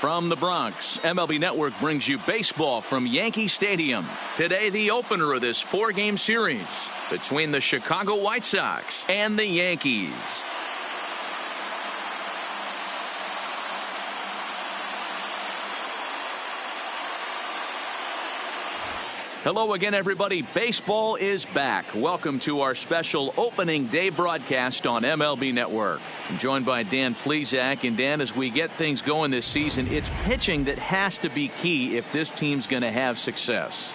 From the Bronx, MLB Network brings you baseball from Yankee Stadium. Today, the opener of this four-game series between the Chicago White Sox and the Yankees. Hello again, everybody. Baseball is back. Welcome to our special opening day broadcast on MLB Network. I'm joined by Dan Plesac. And Dan, as we get things going this season, it's pitching that has to be key if this team's going to have success.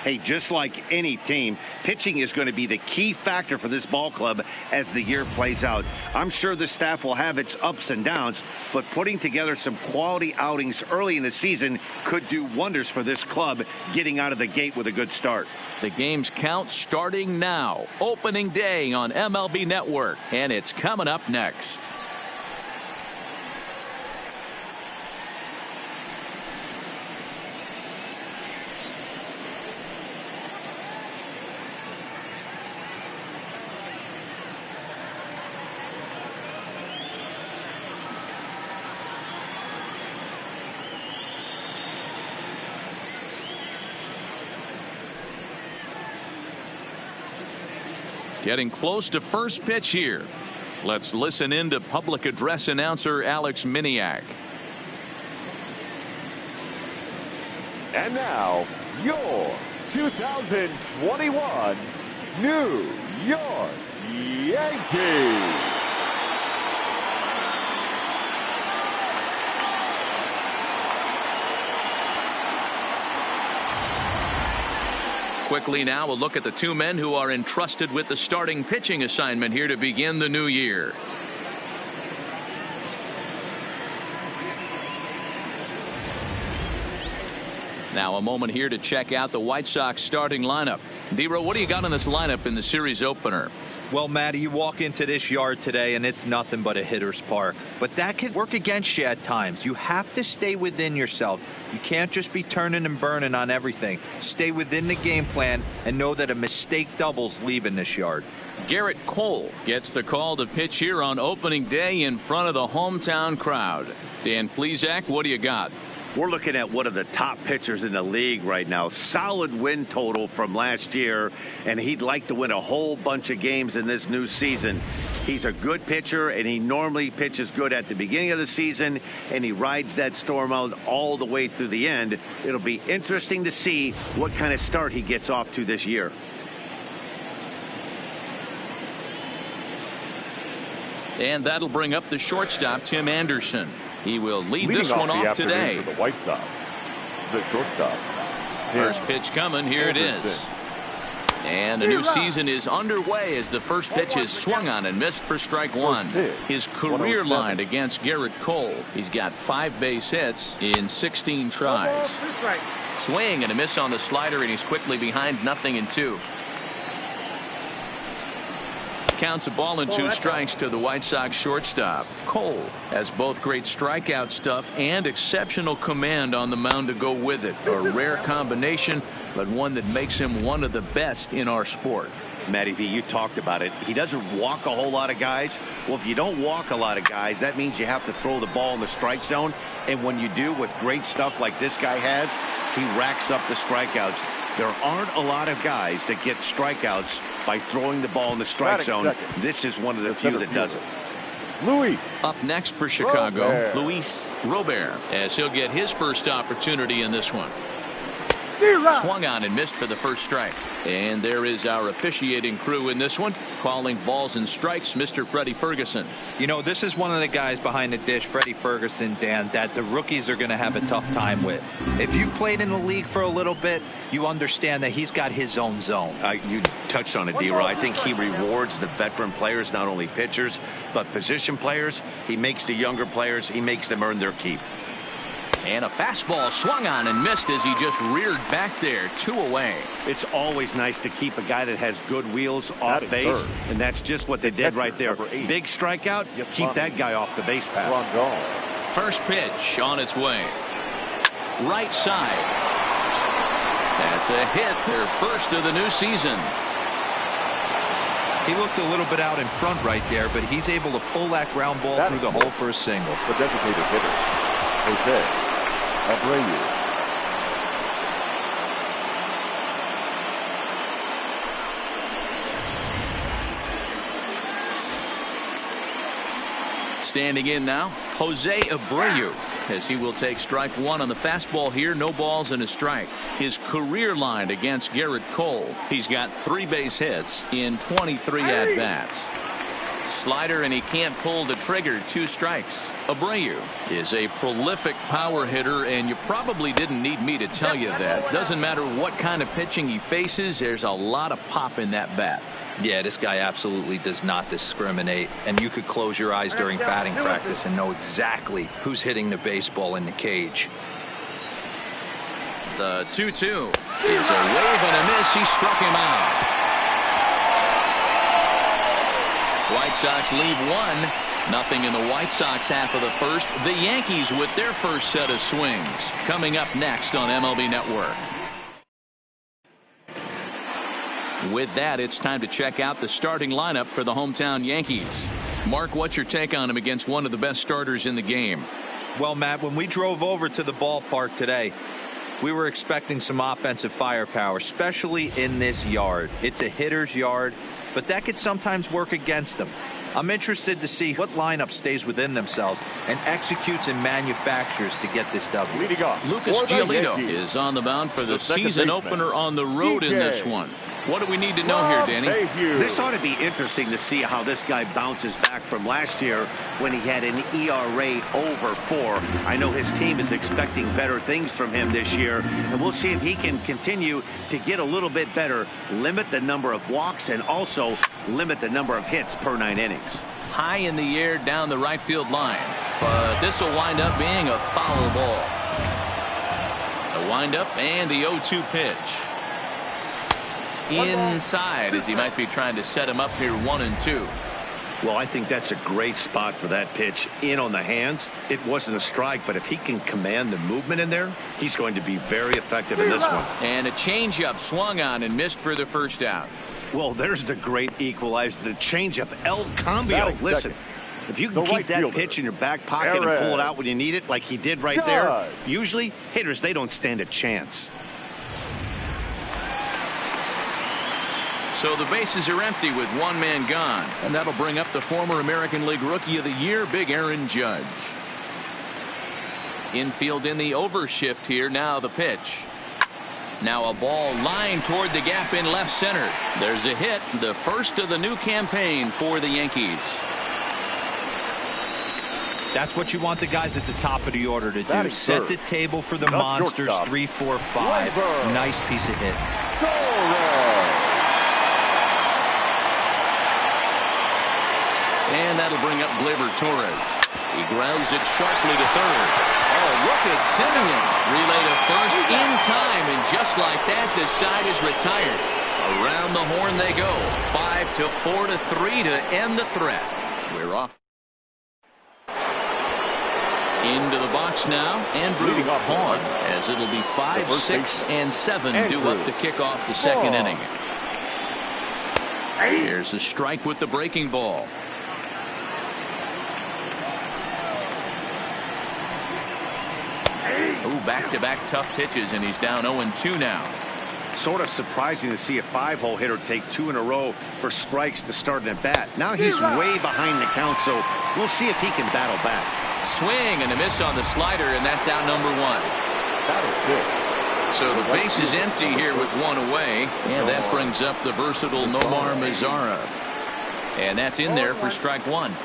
Hey, just like any team, pitching is going to be the key factor for this ball club as the year plays out. I'm sure the staff will have its ups and downs, but putting together some quality outings early in the season could do wonders for this club getting out of the gate with a good start. The games count starting now. Opening day on MLB Network, and it's coming up next. Getting close to first pitch here. Let's listen in to public address announcer Alex Miniak. And now, your 2021 New York Yankees. Quickly now, a look at the two men who are entrusted with the starting pitching assignment here to begin the new year. Now a moment here to check out the White Sox starting lineup. D-Row, what do you got on this lineup in the series opener? Well, Matty, you walk into this yard today and it's nothing but a hitter's park. But that can work against you at times. You have to stay within yourself. You can't just be turning and burning on everything. Stay within the game plan and know that a mistake doubles leaving this yard. Gerrit Cole gets the call to pitch here on opening day in front of the hometown crowd. Dan Plesac, what do you got? We're looking at one of the top pitchers in the league right now. Solid win total from last year, and he'd like to win a whole bunch of games in this new season. He's a good pitcher, and he normally pitches good at the beginning of the season, and he rides that storm out all the way through the end. It'll be interesting to see what kind of start he gets off to this year. And that'll bring up the shortstop, Tim Anderson. He will lead this one off today. For the White Sox, the shortstop. First pitch coming. Here it is. And the new season is underway as the first pitch is swung on and missed for strike one. His career line against Gerrit Cole. He's got 5 base hits in 16 tries. Swing and a miss on the slider, and he's quickly behind 0-2. Counts a ball and 2 strikes to the White Sox shortstop. Cole has both great strikeout stuff and exceptional command on the mound to go with it. A rare combination, but one that makes him one of the best in our sport. Matty V, you talked about it. He doesn't walk a whole lot of guys. Well, if you don't walk a lot of guys, that means you have to throw the ball in the strike zone. And when you do, with great stuff like this guy has, he racks up the strikeouts. There aren't a lot of guys that get strikeouts by throwing the ball in the strike zone. This is one of the few that does it. Luis. Up next for Chicago, Luis Robert, as he'll get his first opportunity in this one. Swung on and missed for the first strike. And there is our officiating crew in this one, calling balls and strikes, Mr. Freddie Ferguson. You know, this is one of the guys behind the dish, Freddie Ferguson, Dan, that the rookies are going to have a tough time with. If you've played in the league for a little bit, you understand that he's got his own zone. You touched on it, D-Row. I think he rewards the veteran players, not only pitchers, but position players. He makes the younger players, he makes them earn their keep. And a fastball swung on and missed as he just reared back there, 2 away. It's always nice to keep a guy that has good wheels off base, and that's just what they did right there. Big strikeout, keep that guy off the base path. First pitch on its way. Right side. That's a hit, their first of the new season. He looked a little bit out in front right there, but he's able to pull that ground ball through the hole for a single. The designated hitter. Jose Abreu. Standing in now, Jose Abreu, as he will take strike one on the fastball here. No balls and a strike. His career line against Gerrit Cole. He's got 3 base hits in 23 at-bats. Slider, and he can't pull the trigger. 2 strikes. Abreu is a prolific power hitter, and you probably didn't need me to tell you that. Doesn't matter what kind of pitching he faces, there's a lot of pop in that bat. Yeah, this guy absolutely does not discriminate, and you could close your eyes during batting practice and know exactly who's hitting the baseball in the cage. The 2-2 is a wave and a miss. He struck him out. White Sox lead 1-0 in the White Sox half of the first. The Yankees with their first set of swings coming up next on MLB Network. With that, it's time to check out the starting lineup for the hometown Yankees. Mark, what's your take on him against one of the best starters in the game? Well, Matt, when we drove over to the ballpark today, we were expecting some offensive firepower, especially in this yard. It's a hitter's yard, but that could sometimes work against them. I'm interested to see what lineup stays within themselves and executes and manufactures to get this W. Lucas Giolito is on the mound for the season opener on the road in this one. What do we need to know here, Danny? This ought to be interesting to see how this guy bounces back from last year when he had an ERA over 4. I know his team is expecting better things from him this year, and we'll see if he can continue to get a little bit better, limit the number of walks, and also limit the number of hits per 9 innings. High in the air down the right field line, but this will wind up being a foul ball. The windup and the 0-2 pitch. Inside, as he might be trying to set him up here 1-2. Well, I think that's a great spot for that pitch. In on the hands. It wasn't a strike, but if he can command the movement in there, he's going to be very effective in this one. And a changeup swung on and missed for the first out. Well, there's the great equalizer, the changeup, El Cambio. Listen, if you can keep that pitch in your back pocket and pull it out when you need it, like he did right there, usually hitters, they don't stand a chance. So the bases are empty with 1 man gone, and that'll bring up the former American League Rookie of the Year, Big Aaron Judge. Infield in the overshift here. Now the pitch. Now a ball lined toward the gap in left center. There's a hit, the first of the new campaign for the Yankees. That's what you want the guys at the top of the order to do. Set the table for the monsters. 3, 4, 5. Nice piece of hit. And that'll bring up Gleyber Torres. He grounds it sharply to third. Oh, look at Simeon. Relay to first in time, and just like that, the side is retired. Around the horn they go. 5-4-3 to end the threat. We're off. Into the box now, Andrew Vaughn, as it'll be 5, 6, and 7 due up to kick off the second inning. Here's a strike with the breaking ball. Ooh, back-to-back tough pitches, and he's down 0-2 now. Sort of surprising to see a 5-hole hitter take 2 in a row for strikes to start an at-bat. Now he's way behind the count, so we'll see if he can battle back. Swing and a miss on the slider, and that's out number 1. So the base is empty here with 1 away, and that brings up the versatile Nomar Mazara. And that's in there for strike 1.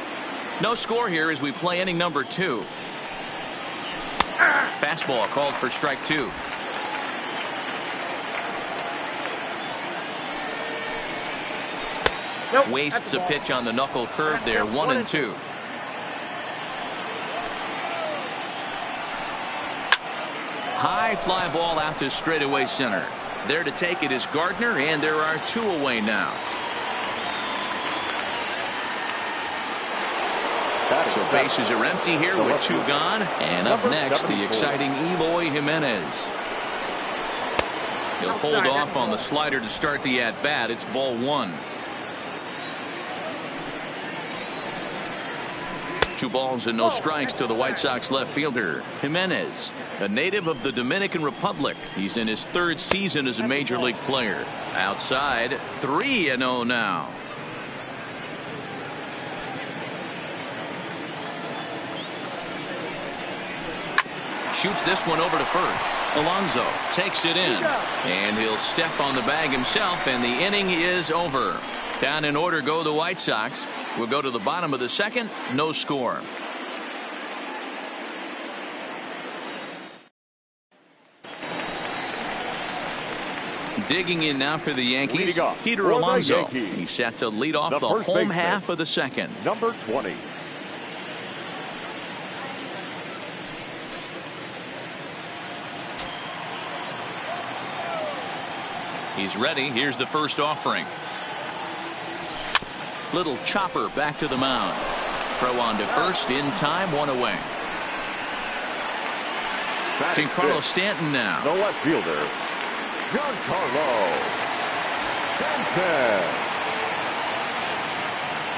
No score here as we play inning number 2. Fastball called for strike 2. Wastes a pitch on the knuckle curve there. 1-2. High fly ball out to straightaway center. There to take it is Gardner, and there are 2 away now. So bases are empty here with 2 gone. And up next, the exciting Eloy Jimenez. He'll hold off on the slider to start the at-bat. It's ball 1. 2 balls and no strikes to the White Sox left fielder, Jimenez, a native of the Dominican Republic. He's in his 3rd season as a major league player. Outside, 3-0 now. Shoots this one over to first. Alonso takes it in, and he'll step on the bag himself, and the inning is over. Down in order go the White Sox. We'll go to the bottom of the 2nd. No score. Digging in now for the Yankees, Peter Alonso. He's set to lead off the home half of the 2nd. Number 20. He's ready. Here's the first offering. Little chopper back to the mound. Throw on to first in time, 1 away. Giancarlo Stanton now. The left fielder, Giancarlo Stanton.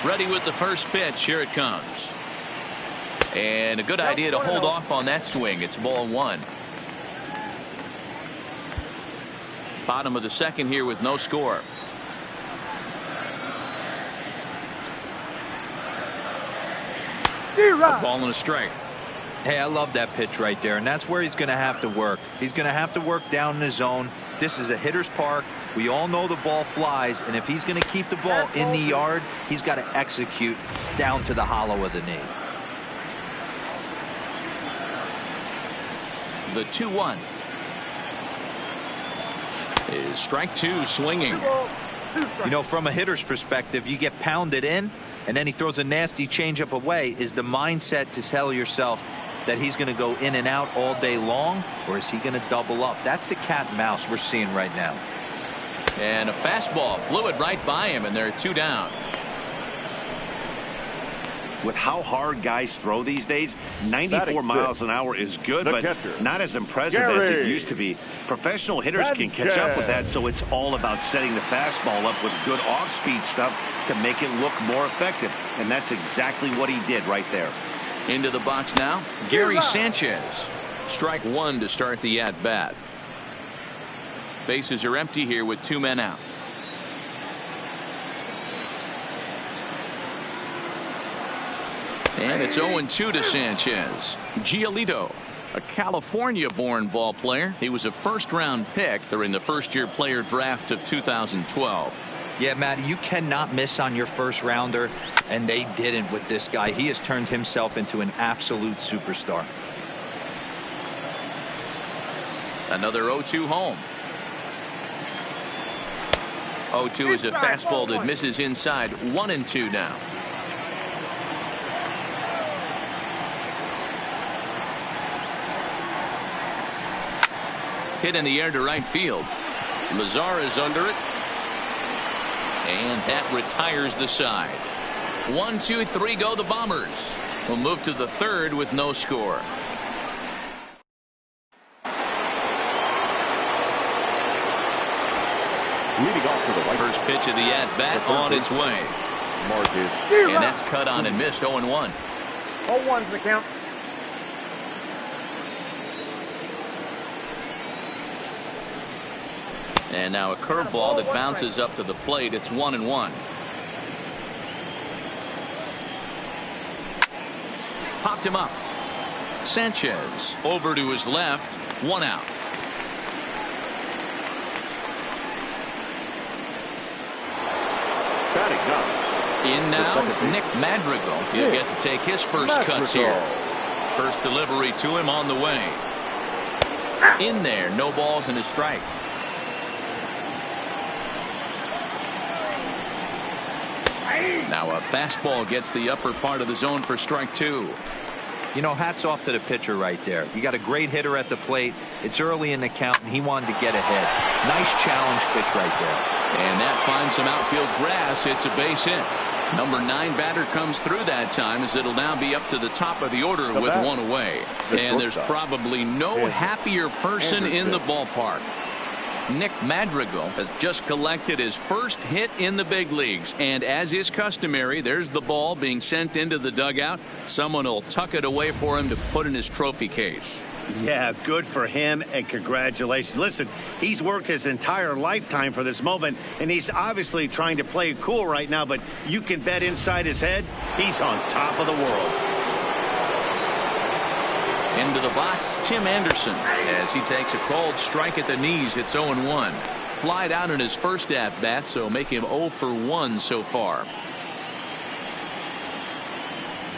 Ready with the first pitch. Here it comes. And a good idea to hold off on that swing. It's ball 1. Bottom of the 2nd here with no score. A ball and a strike. Hey, I love that pitch right there, and that's where he's going to have to work. He's going to have to work down in the zone. This is a hitter's park. We all know the ball flies, and if he's going to keep the ball in the yard, he's got to execute down to the hollow of the knee. The 2-1 is strike 2, swinging. You know, from a hitter's perspective, you get pounded in, and then he throws a nasty changeup away. Is the mindset to tell yourself that he's going to go in and out all day long, or is he going to double up? That's the cat and mouse we're seeing right now. And a fastball blew it right by him, and they're 2 down. With how hard guys throw these days, 94 miles an hour is good, but not as impressive as it used to be. Professional hitters can catch up with that, so it's all about setting the fastball up with good off-speed stuff to make it look more effective. And that's exactly what he did right there. Into the box now, Gary Sanchez. Strike 1 to start the at-bat. Bases are empty here with 2 men out. And it's 0-2 to Sanchez. Giolito, a California-born ball player. He was a first-round pick during the first-year player draft of 2012. Yeah, Matt, you cannot miss on your first rounder, and they didn't with this guy. He has turned himself into an absolute superstar. Another 0-2 home. 0-2 is a fastball that misses inside. 1-2 now. Hit in the air to right field. Lazar is under it. And that retires the side. 1, 2, 3 go the Bombers. We'll move to the 3rd with no score. Leading off to the right. First pitch of the at-bat on its way. Marcus. And that's cut on and missed. 0-1. 0-1's the count. And now a curveball that bounces up to the plate. It's 1-1. Popped him up. Sanchez over to his left. 1 out. Batting up. In now, Nick Madrigal. He'll get to take his first cuts here. First delivery to him on the way. In there, no balls and a strike. Now a fastball gets the upper part of the zone for strike 2. You know, hats off to the pitcher right there. You got a great hitter at the plate. It's early in the count, and he wanted to get ahead. Nice challenge pitch right there. And that finds some outfield grass. It's a base hit. Number 9 batter comes through that time, as it'll now be up to the top of the order with 1 away. And there's probably no happier person in the ballpark. Nick Madrigal has just collected his first hit in the big leagues, and as is customary, there's the ball being sent into the dugout. Someone will tuck it away for him to put in his trophy case. Yeah, good for him, and congratulations. Listen, he's worked his entire lifetime for this moment, and he's obviously trying to play it cool right now, but you can bet inside his head, he's on top of the world. Into the box, Tim Anderson, as he takes a called strike at the knees. It's 0-1. Flied out in his first at-bat, so make him 0 for 1 so far.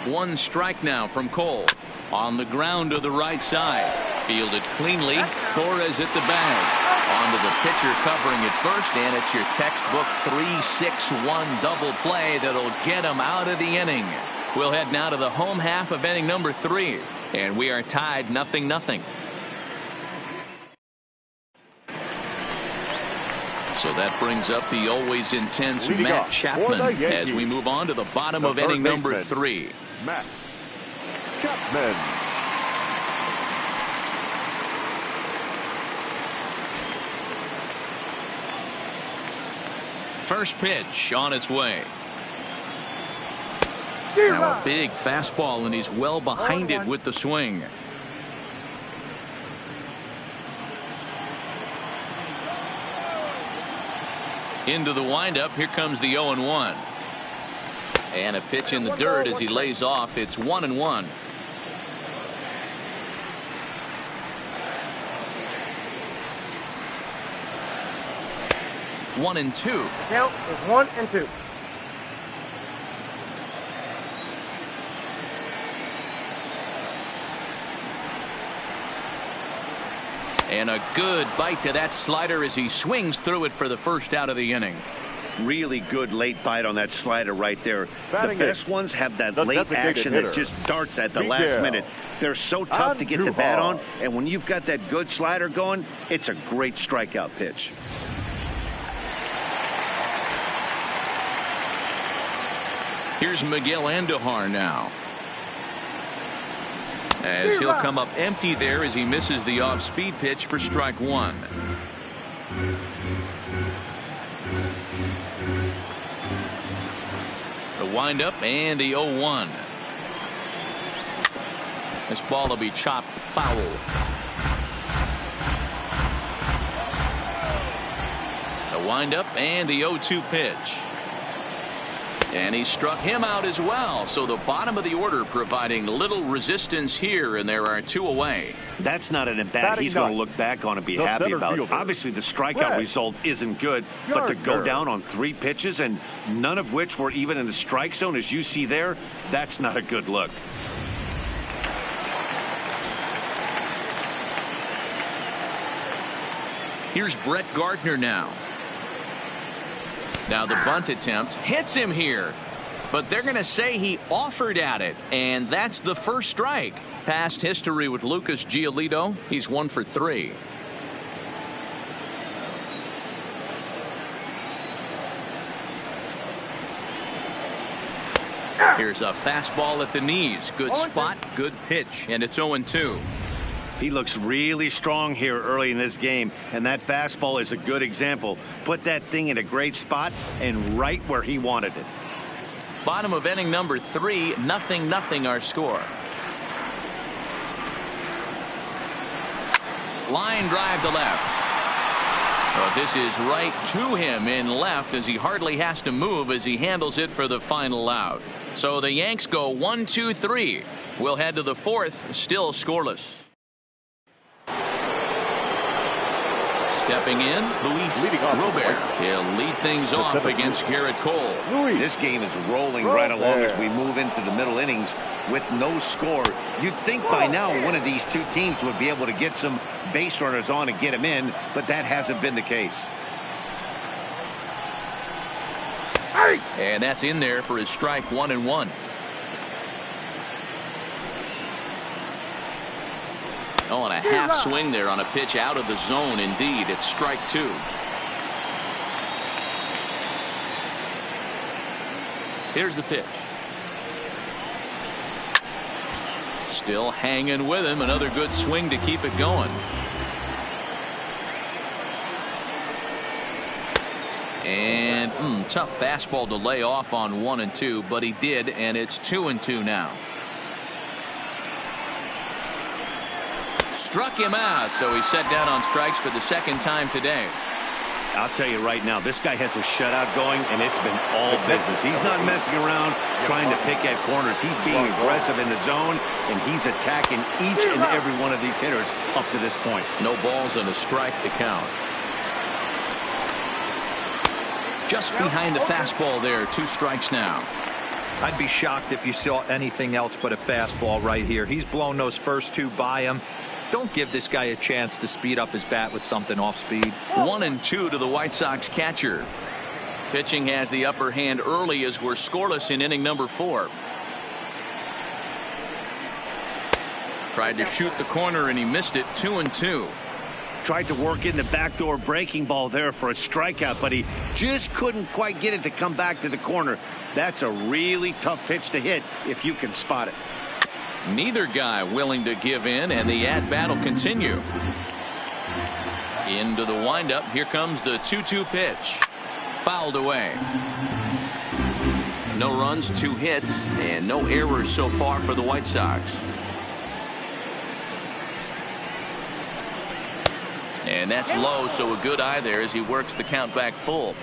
One strike now from Cole. On the ground to the right side. Fielded cleanly. Torres at the bag. Onto the pitcher covering at first, and it's your textbook 3-6-1 double play that'll get him out of the inning. We'll head now to the home half of inning number 3. And we are tied 0-0. So that brings up the always intense Matt Chapman as we move on to the bottom of inning number 3. Matt Chapman. First pitch on its way. Now a big fastball, and he's well behind it with the swing. Into the windup. Here comes the 0-1. And a pitch in the dirt as he lays off. It's 1-1. One and two. Count is 1-2. And a good bite to that slider as he swings through it for the first out of the inning. Really good late bite on that slider right there. Batting the best ones have that the late action hitter. that just darts at the Miguel last minute. They're so tough to get the bat on, Andujar. and when you've got that good slider going, it's a great strikeout pitch. Here's Miguel Andujar now. As he'll come up empty there as he misses the off-speed pitch for strike 1. The windup and the 0-1. This ball will be chopped foul. The windup and the 0-2 pitch. And he struck him out as well. So the bottom of the order providing little resistance here, and there are 2 away. That's not an at-bat Batting he's going to ninth, look back on and be the happy center about. fielder, Obviously, the strikeout Brett result isn't good, but to go Gardner. down on 3 pitches and none of which were even in the strike zone, as you see there, that's not a good look. Here's Brett Gardner now. Now the bunt attempt hits him here, but they're going to say he offered at it, and that's the first strike. Past history with Lucas Giolito, he's 1 for 3. Here's a fastball at the knees. Good spot, good pitch, and it's 0-2. He looks really strong here early in this game, and that fastball is a good example. Put that thing in a great spot and right where he wanted it. Bottom of inning number 3, 0-0 our score. Line drive to left. But this is right to him in left as he hardly has to move as he handles it for the final out. So the Yanks go 1, 2, 3. We'll head to the 4th, still scoreless. Stepping in, Luis Leading off Robert. He'll lead things off against Garrett Cole. This game is rolling right along as we move into the middle innings with no score. You'd think by now one of these 2 teams would be able to get some base runners on and get them in, but that hasn't been the case. And that's in there for his strike 1-1. Oh, and a half swing there on a pitch out of the zone. Indeed, it's strike 2. Here's the pitch. Still hanging with him. Another good swing to keep it going. And tough fastball to lay off on 1 and 2, but he did, and it's 2 and 2 now. Struck him out, so he's set down on strikes for the second time today. I'll tell you right now, this guy has a shutout going, and it's been all business. He's not messing around trying to pick at corners. He's being aggressive in the zone, and he's attacking each and every one of these hitters up to this point. No balls and a strike to count. Just behind the fastball there, 2 strikes now. I'd be shocked if you saw anything else but a fastball right here. He's blown those first 2 by him. Don't give this guy a chance to speed up his bat with something off speed. 1 and 2 to the White Sox catcher. Pitching has the upper hand early as we're scoreless in inning number 4. Tried to shoot the corner and he missed it. 2 and 2. Tried to work in the backdoor breaking ball there for a strikeout, but he just couldn't quite get it to come back to the corner. That's a really tough pitch to hit if you can spot it. Neither guy willing to give in, and the at-bat will continue. Into the windup. Here comes the 2-2 pitch. Fouled away. No runs, 2 hits, and no errors so far for the White Sox. And that's low, so a good eye there as he works the count back full.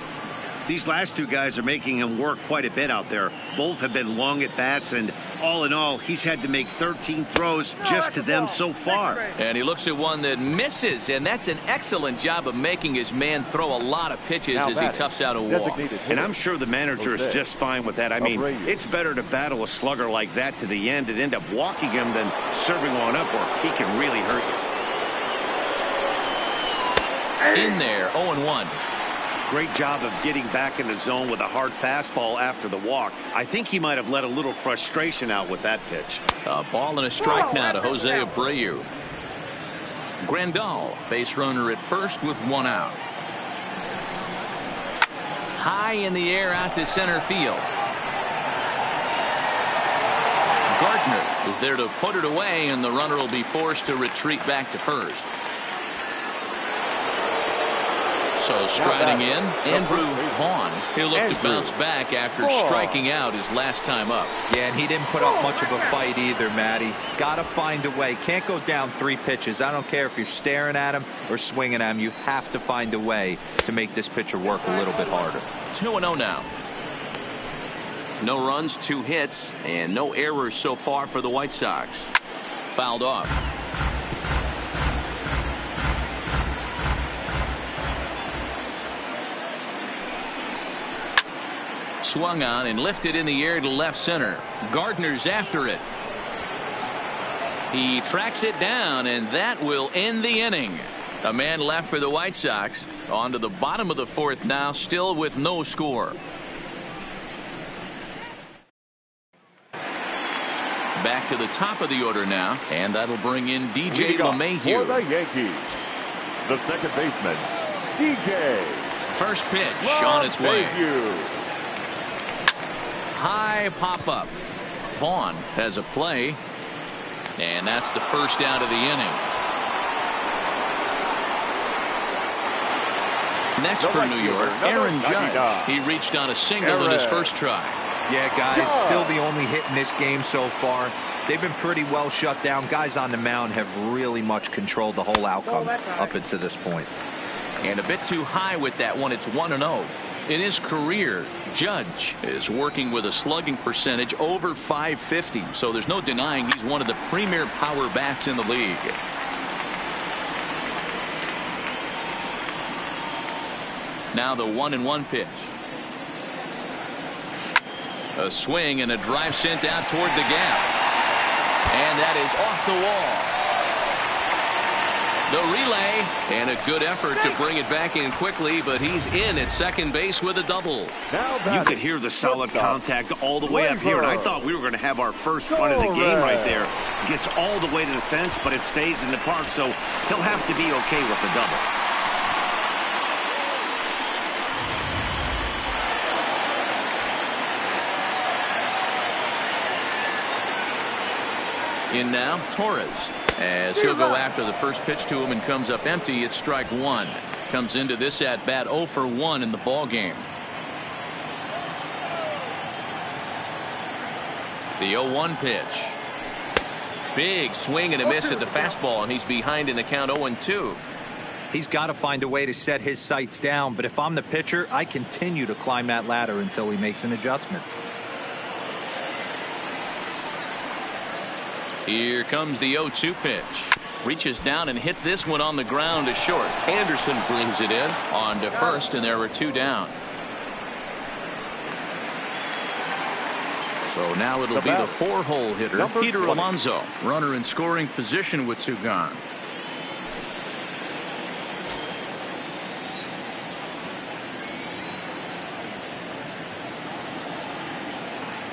These last 2 guys are making him work quite a bit out there. Both have been long at bats, and all in all, he's had to make 13 throws just to them so far. And he looks at one that misses, and that's an excellent job of making his man throw a lot of pitches as he toughs out a walk. And I'm sure the manager is just fine with that. I mean, it's better to battle a slugger like that to the end and end up walking him than serving one up where he can really hurt you. In there, 0-1. Great job of getting back in the zone with a hard fastball after the walk. I think he might have let a little frustration out with that pitch. A ball and a strike now to Jose Abreu. Grandal, base runner at first with 1 out. High in the air out to center field. Gardner is there to put it away, and the runner will be forced to retreat back to first. So striding in, Andrew Vaughn. He'll look to bounce back after striking out his last time up. Yeah, and he didn't put up much of a fight either, Matty. Got to find a way. Can't go down 3 pitches. I don't care if you're staring at him or swinging at him. You have to find a way to make this pitcher work a little bit harder. 2-0 now. No runs, 2 hits, and no errors so far for the White Sox. Fouled off. Swung on and lifted in the air to left center. Gardner's after it. He tracks it down, and that will end the inning. A man left for the White Sox. On to the bottom of the 4th now, still with no score. Back to the top of the order now, and that'll bring in DJ LeMahieu. For the Yankees, the second baseman, DJ. First pitch on its way. High pop-up. Vaughn has a play, and that's the first out of the inning. Next for New York, Aaron Judge. He reached on a single in his first try. Yeah, guys, still the only hit in this game so far. They've been pretty well shut down. Guys on the mound have really much controlled the whole outcome up until this point. And a bit too high with that one. It's 1-0. In his career, Judge is working with a slugging percentage over .550, so there's no denying he's one of the premier power bats in the league. Now the 1-1 pitch. A swing and a drive sent out toward the gap. And that is off the wall. The relay, and a good effort to bring it back in quickly, but he's in at second base with a double. You could hear the solid contact all the way up here, and I thought we were going to have our first run of the game right there. Gets all the way to the fence, but it stays in the park, so he'll have to be okay with the double. In now, Torres, as he'll go after the first pitch to him and comes up empty. It's strike 1. Comes into this at bat 0 for 1 in the ball game. The 0-1 pitch. Big swing and a miss at the fastball, and he's behind in the count 0-2. He's got to find a way to set his sights down, but if I'm the pitcher, I continue to climb that ladder until he makes an adjustment. Here comes the 0-2 pitch. Reaches down and hits this one on the ground to short. Anderson brings it in on to first, and there were 2 down. So now it'll be the 4-hole hitter, Peter Alonso. Runner in scoring position with 2 gone.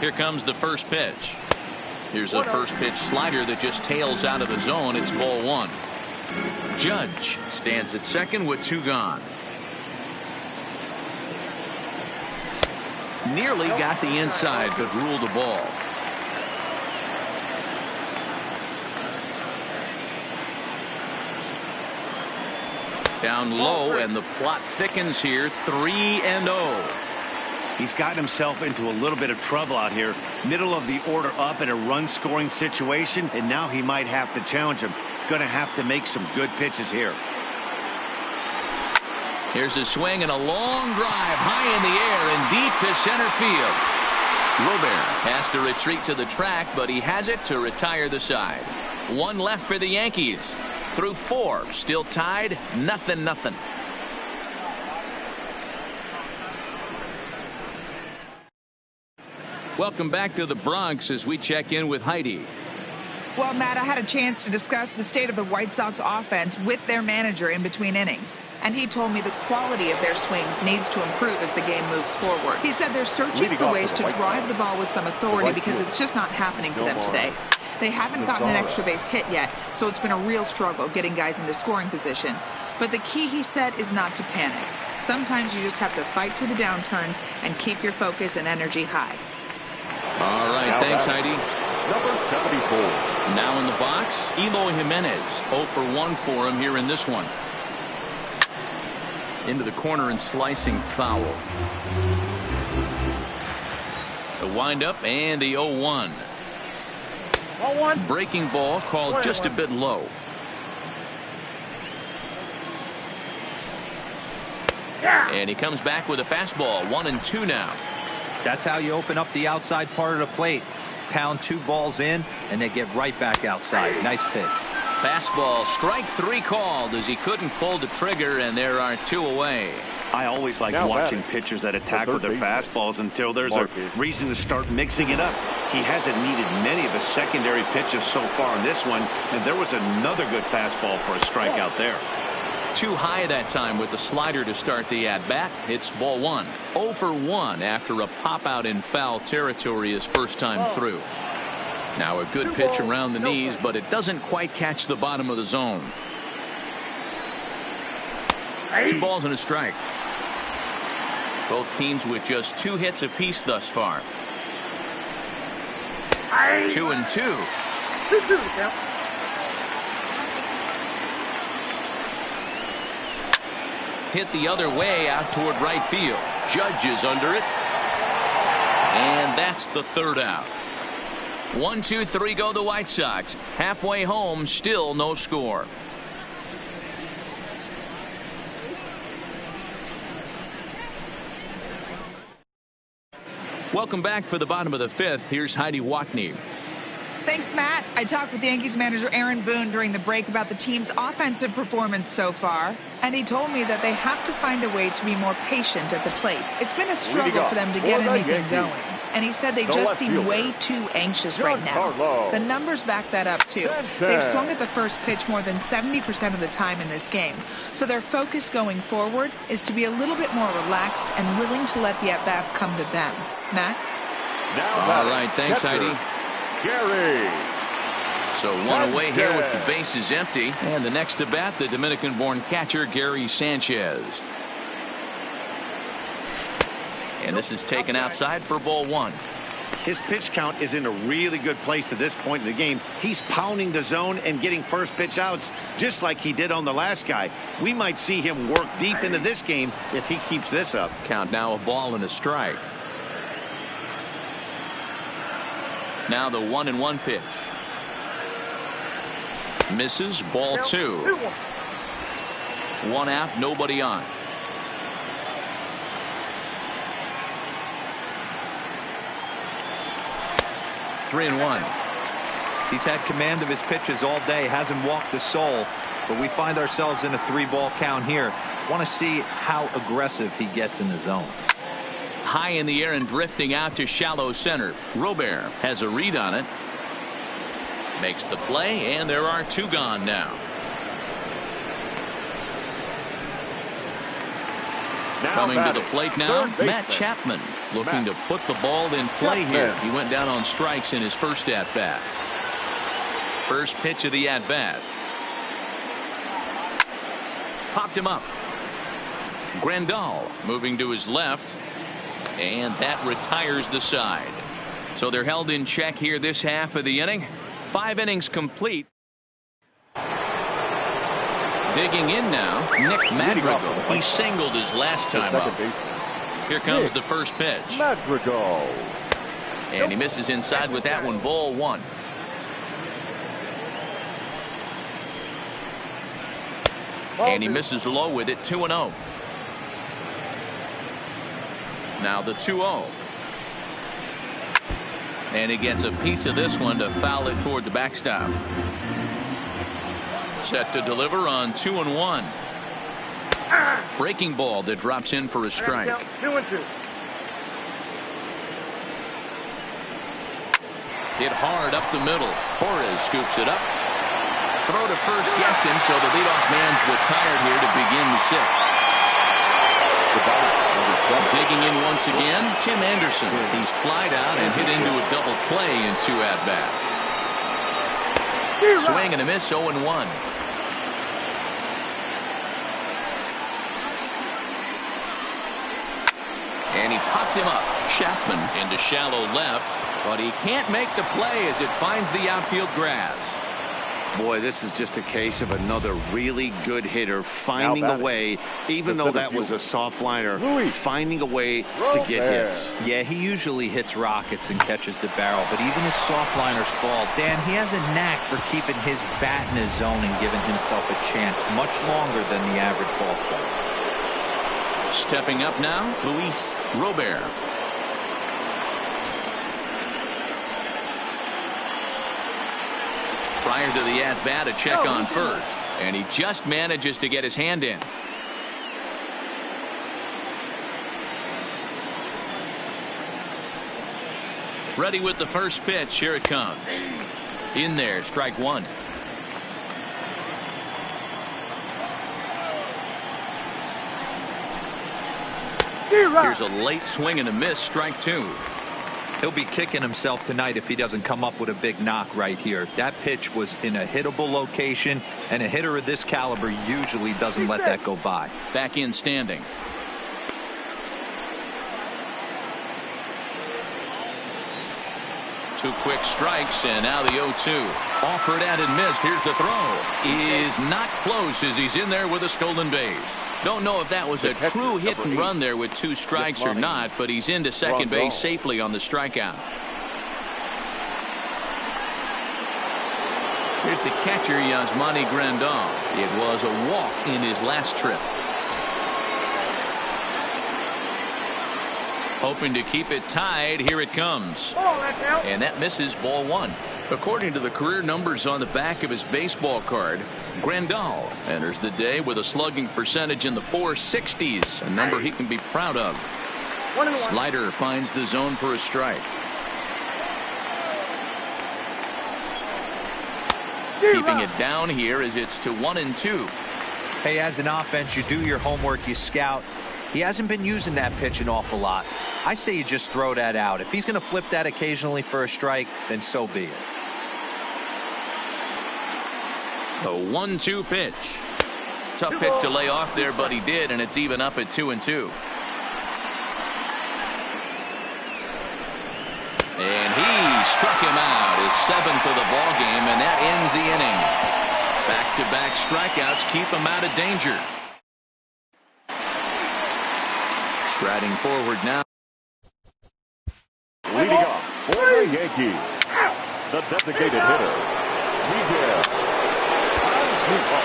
Here comes the first pitch. Here's a first pitch slider that just tails out of the zone. It's ball 1. Judge stands at second with 2 gone. Nearly got the inside, but ruled the ball. Down low, and the plot thickens here. 3-0. He's gotten himself into a little bit of trouble out here. Middle of the order up in a run-scoring situation, and now he might have to challenge him. Going to have to make some good pitches here. Here's a swing and a long drive high in the air and deep to center field. Robert has to retreat to the track, but he has it to retire the side. 1 left for the Yankees. Through 4, still tied, 0-0. Welcome back to the Bronx as we check in with Heidi. Well, Matt, I had a chance to discuss the state of the White Sox offense with their manager in between innings. And he told me the quality of their swings needs to improve as the game moves forward. He said they're searching for ways to drive the ball with some authority because it's just not happening for them today. They haven't gotten an extra base hit yet, so it's been a real struggle getting guys into scoring position. But the key, he said, is not to panic. Sometimes you just have to fight through the downturns and keep your focus and energy high. All right, now thanks, Heidi. Number 74. Now in the box, Eloy Jimenez. 0 for 1 for him here in this one. Into the corner and slicing foul. The windup and the 0-1. 0-1. Breaking ball called just a bit low. And he comes back with a fastball. 1-2 now. That's how you open up the outside part of the plate. Pound 2 balls in, and they get right back outside. Nice pitch. Fastball, strike 3 called as he couldn't pull the trigger, and there are 2 away. I always like watching pitchers that attack with their fastballs until there's a reason to start mixing it up. He hasn't needed many of his secondary pitches so far in this one, and there was another good fastball for a strikeout there. Too high that time with the slider to start the at-bat. It's ball 1. 0 for 1 after a pop-out in foul territory his first time through. Now a good pitch around the knees, but it doesn't quite catch the bottom of the zone. 2 balls and a strike. Both teams with just 2 hits apiece thus far. 2-2. 2-2. Hit the other way out toward right field. Judge is under it. And that's the 3rd out. 1, 2, 3 go the White Sox. Halfway home, still no score. Welcome back for the bottom of the 5th. Here's Heidi Watney. Thanks, Matt. I talked with Yankees manager Aaron Boone during the break about the team's offensive performance so far, and he told me that they have to find a way to be more patient at the plate. It's been a struggle for them to get anything going, and he said they just seem way too anxious right now. The numbers back that up, too. They've swung at the first pitch more than 70% of the time in this game, so their focus going forward is to be a little bit more relaxed and willing to let the at-bats come to them. Matt? All right, thanks, Heidi. Gary. So 1 away here with the bases empty. And the next to bat, the Dominican-born catcher, Gary Sanchez. And this is taken outside for ball 1. His pitch count is in a really good place at this point in the game. He's pounding the zone and getting first pitch outs just like he did on the last guy. We might see him work deep into this game if he keeps this up. Count now a ball and a strike. Now the 1-1 pitch. Misses, ball 2. 1 out, nobody on. 3-1. He's had command of his pitches all day, hasn't walked a soul, but we find ourselves in a 3-ball count here. Want to see how aggressive he gets in the zone. High in the air and drifting out to shallow center. Robert has a read on it. Makes the play, and there are 2 gone now. Coming to the plate now, Matt Chapman looking to put the ball in play here. He went down on strikes in his first at-bat. First pitch of the at-bat. Popped him up. Grandal moving to his left, and that retires the side. So they're held in check here this half of the inning. 5 innings complete. Digging in now, Nick Madrigal. He singled his last time up. Here comes the first pitch. Madrigal. And he misses inside with that one, ball 1. And he misses low with it, 2-0. Now the 2-0. And he gets a piece of this one to foul it toward the backstop. Set to deliver on 2-1. Breaking ball that drops in for a strike. 2-2. Hit hard up the middle. Torres scoops it up. Throw to first gets him, so the leadoff man's retired here to begin the 6th. Digging in once again, Tim Anderson. He's flied out and hit into a double play in 2 at-bats. Swing and a miss, 0-1. And he popped him up. Chapman into shallow left, but he can't make the play as it finds the outfield grass. Boy, this is just a case of another really good hitter finding a way, even though that was a soft liner, finding a way to get hits. Yeah, he usually hits rockets and catches the barrel, but even his soft liners fall. Dan, he has a knack for keeping his bat in his zone and giving himself a chance much longer than the average ball player. Stepping up now, Luis Robert. Prior to the at-bat, a check on first, and he just manages to get his hand in. Ready with the first pitch. Here it comes. In there, strike 1. Here's a late swing and a miss, strike 2. He'll be kicking himself tonight if he doesn't come up with a big knock right here. That pitch was in a hittable location, and a hitter of this caliber usually doesn't let that go by. Back in standing. Two quick strikes, and now the 0-2. Offered at and missed. Here's the throw. Is not close as he's in there with a stolen base. Don't know if that was a true hit and run there with 2 strikes or not, but he's into second base safely on the strikeout. Here's the catcher, Yasmani Grandal. It was a walk in his last trip. Hoping to keep it tied. Here it comes. And that misses, ball 1. According to the career numbers on the back of his baseball card, Grandal enters the day with a slugging percentage in the 460s, a number he can be proud of. Slider finds the zone for a strike. Keeping it down here as it's to 1-2. Hey, as an offense, you do your homework, you scout. He hasn't been using that pitch an awful lot. I say you just throw that out. If he's going to flip that occasionally for a strike, then so be it. A 1-2 pitch. Tough pitch to lay off there, but he did, and it's even up at 2-2. struck him out, his 7th of the ball game, and that ends the inning. Back-to-back strikeouts keep him out of danger. Striding forward now. Leading off for the Yankees, the designated hitter, Miguel.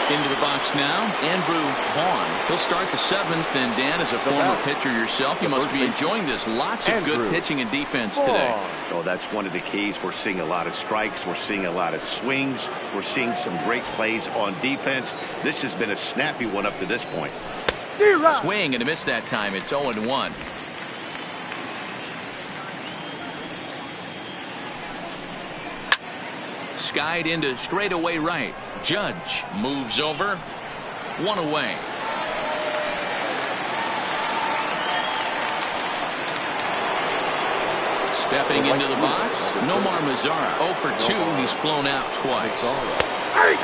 Into the box now, Andrew Vaughn. He'll start the 7th, and Dan, as a former pitcher yourself, you must be enjoying this. Lots of good pitching and defense today. Oh, that's one of the keys. We're seeing a lot of strikes. We're seeing a lot of swings. We're seeing some great plays on defense. This has been a snappy one up to this point. Swing and a miss that time. It's 0-1. Skied into straightaway right. Judge moves over. 1 away. Stepping into the box, Nomar Mazara. 0 for 2. He's flown out twice.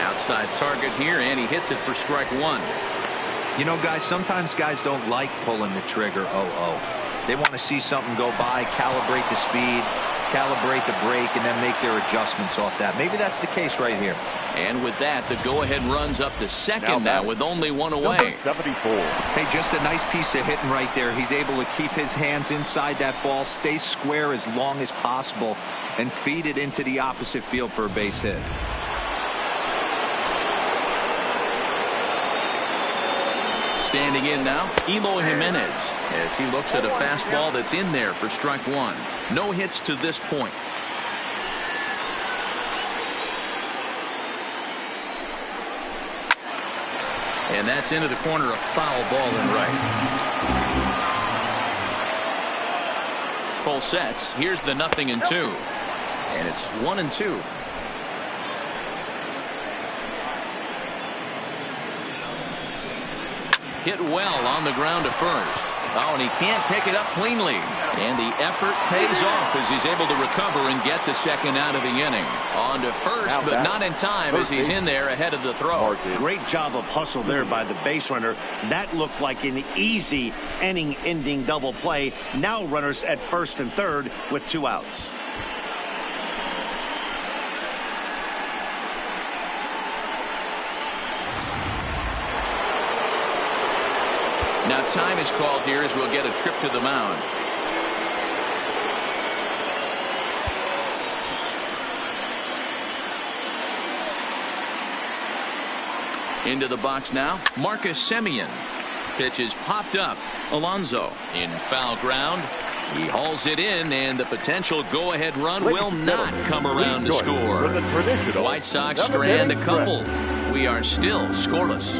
Outside target here, and he hits it for strike 1. You know, guys, sometimes guys don't like pulling the trigger 0-0. They want to see something go by, calibrate the speed, calibrate the brake, and then make their adjustments off that. Maybe that's the case right here. And with that, the go-ahead runs up to second now with only 1 away. 74. Hey, just a nice piece of hitting right there. He's able to keep his hands inside that ball, stay square as long as possible, and feed it into the opposite field for a base hit. Standing in now, Eloy Jimenez, as he looks at a fastball that's in there for strike 1. No hits to this point. And that's into the corner, a foul ball in right. Full sets. Here's the 0-2. And it's 1-2. Hit well on the ground to first. Oh, and he can't pick it up cleanly. And the effort pays off as he's able to recover and get the second out of the inning. On to first, but not in time as he's in there ahead of the throw. Great job of hustle there by the base runner. That looked like an easy inning-ending double play. Now runners at first and third with 2 outs. Now time is called here as we'll get a trip to the mound. Into the box now, Marcus Semien. Pitch is popped up. Alonso in foul ground. He hauls it in, and the potential go-ahead run will not come around to score. White Sox strand a couple. We are still scoreless.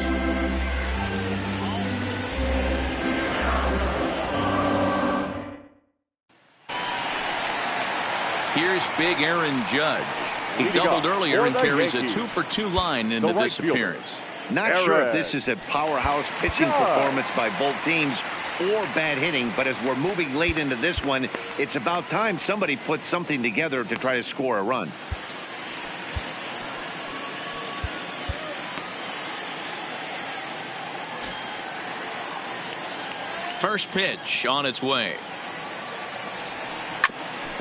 Here's big Aaron Judge. He doubled earlier and carries a 2-for-2 line into this appearance. Not sure if this is a powerhouse pitching performance by both teams or bad hitting, but as we're moving late into this one, it's about time somebody puts something together to try to score a run. First pitch on its way.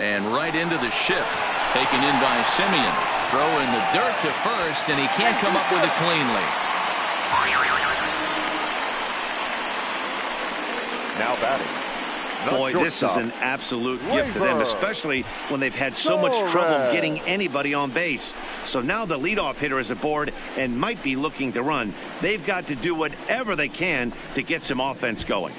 And right into the shift. Taken in by Semien. Throw in the dirt to first, and he can't come up with it cleanly. Now batting. Boy, this is an absolute gift to them, especially when they've had so much trouble getting anybody on base. So now the leadoff hitter is aboard and might be looking to run. They've got to do whatever they can to get some offense going.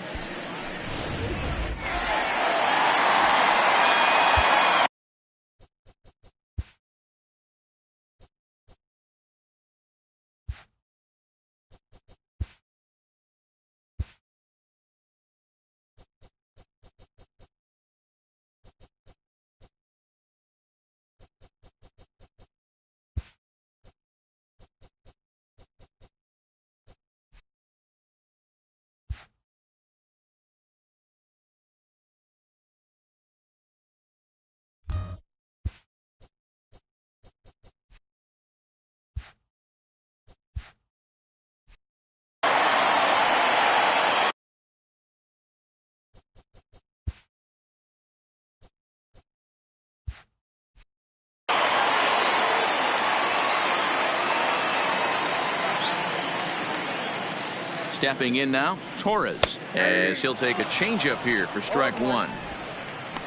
Stepping in now, Torres, as he'll take a changeup here for strike one.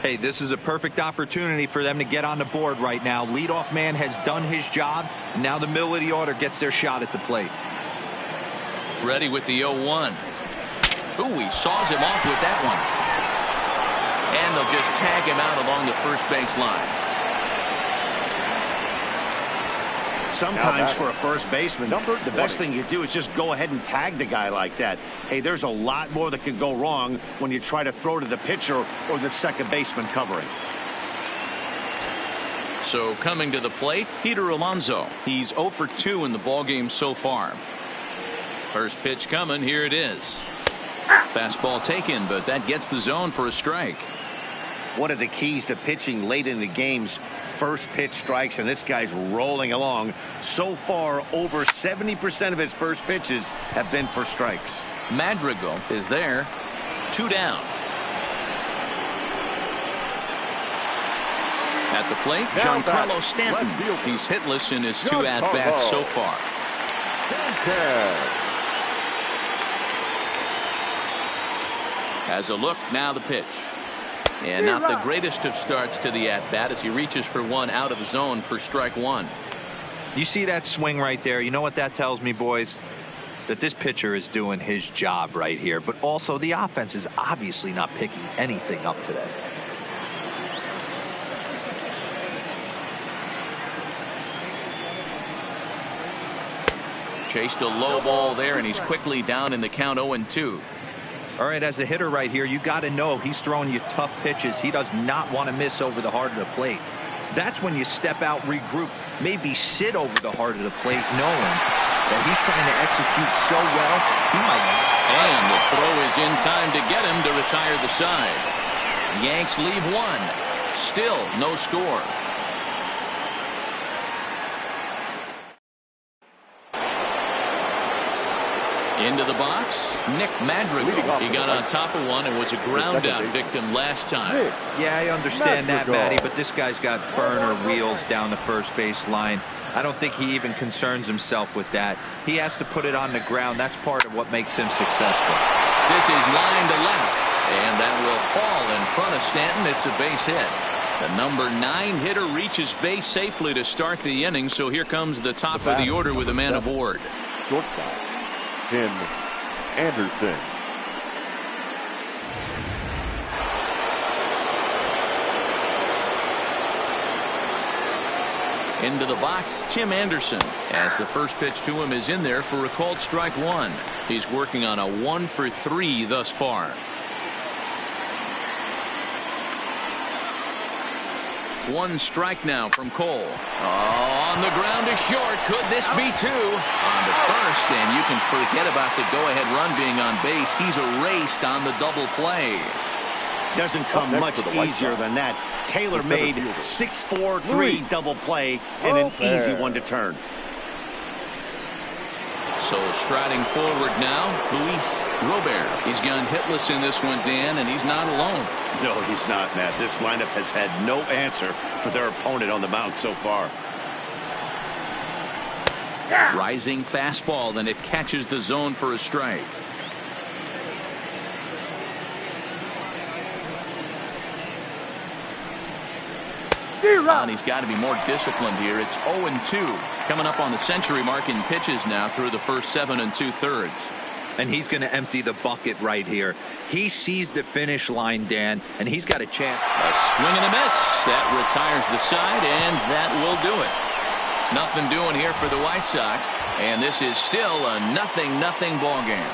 Hey, this is a perfect opportunity for them to get on the board right now. Leadoff man has done his job. And now the middle of the order gets their shot at the plate. Ready with the 0-1. Ooh, he saws him off with that one. And they'll just tag him out along the first base line. Sometimes for a first baseman, the best thing you do is just go ahead and tag the guy like that. Hey, there's a lot more that can go wrong when you try to throw to the pitcher or the second baseman covering. So coming to the plate, Peter Alonso. He's 0 for 2 in the ballgame so far. First pitch coming. Here it is. Fastball taken, but that gets the zone for a strike. One of the keys to pitching late in the game's first pitch strikes, and this guy's rolling along. So far, over 70% of his first pitches have been for strikes. Madrigal is there. 2 down. At the plate, Giancarlo Stanton. He's hitless in his 2 at-bats so far. Has a look, now the pitch. And not the greatest of starts to the at-bat as he reaches for one out of the zone for strike one. You see that swing right there? You know what that tells me, boys? That this pitcher is doing his job right here. But also the offense is obviously not picking anything up today. Chased a low ball there, and he's quickly down in the count 0-2. All right, as a hitter right here, you got to know he's throwing you tough pitches. He does not want to miss over the heart of the plate. That's when you step out, regroup, maybe sit over the heart of the plate, knowing that he's trying to execute so well, he might not. And the throw is in time to get him to retire the side. Yanks leave one. Still no score. Into the box, Nick Madrigal. He got on top of one and was a ground out victim last time. Yeah, I understand that, Matty, but this guy's got burner wheels down the first base line. I don't think he even concerns himself with that. He has to put it on the ground. That's part of what makes him successful. This is line to left, and that will fall in front of Stanton. It's a base hit. The number 9 hitter reaches base safely to start the inning, so here comes the top of the order with a man aboard. Shortstop, Tim Anderson. Into the box, Tim Anderson, as the first pitch to him is in there for a called strike one. He's working on a 1 for 3 thus far. One strike now from Cole. Oh, on the ground to short. Could this be 2? On to first, and you can forget about the go-ahead run being on base. He's erased on the double play. Doesn't come much easier than that. Taylor made 6-4-3 double play and an easy one to turn. So striding forward now, Luis Robert. He's gone hitless in this one, Dan, and he's not alone. No, he's not, Matt. This lineup has had no answer for their opponent on the mound so far. Rising fastball, then it catches the zone for a strike. And he's got to be more disciplined here. It's 0-2. Coming up on the century mark in pitches now through the first 7 2/3. And he's going to empty the bucket right here. He sees the finish line, Dan, and he's got a chance. A swing and a miss. That retires the side, and that will do it. Nothing doing here for the White Sox, and this is still a 0-0 ball game.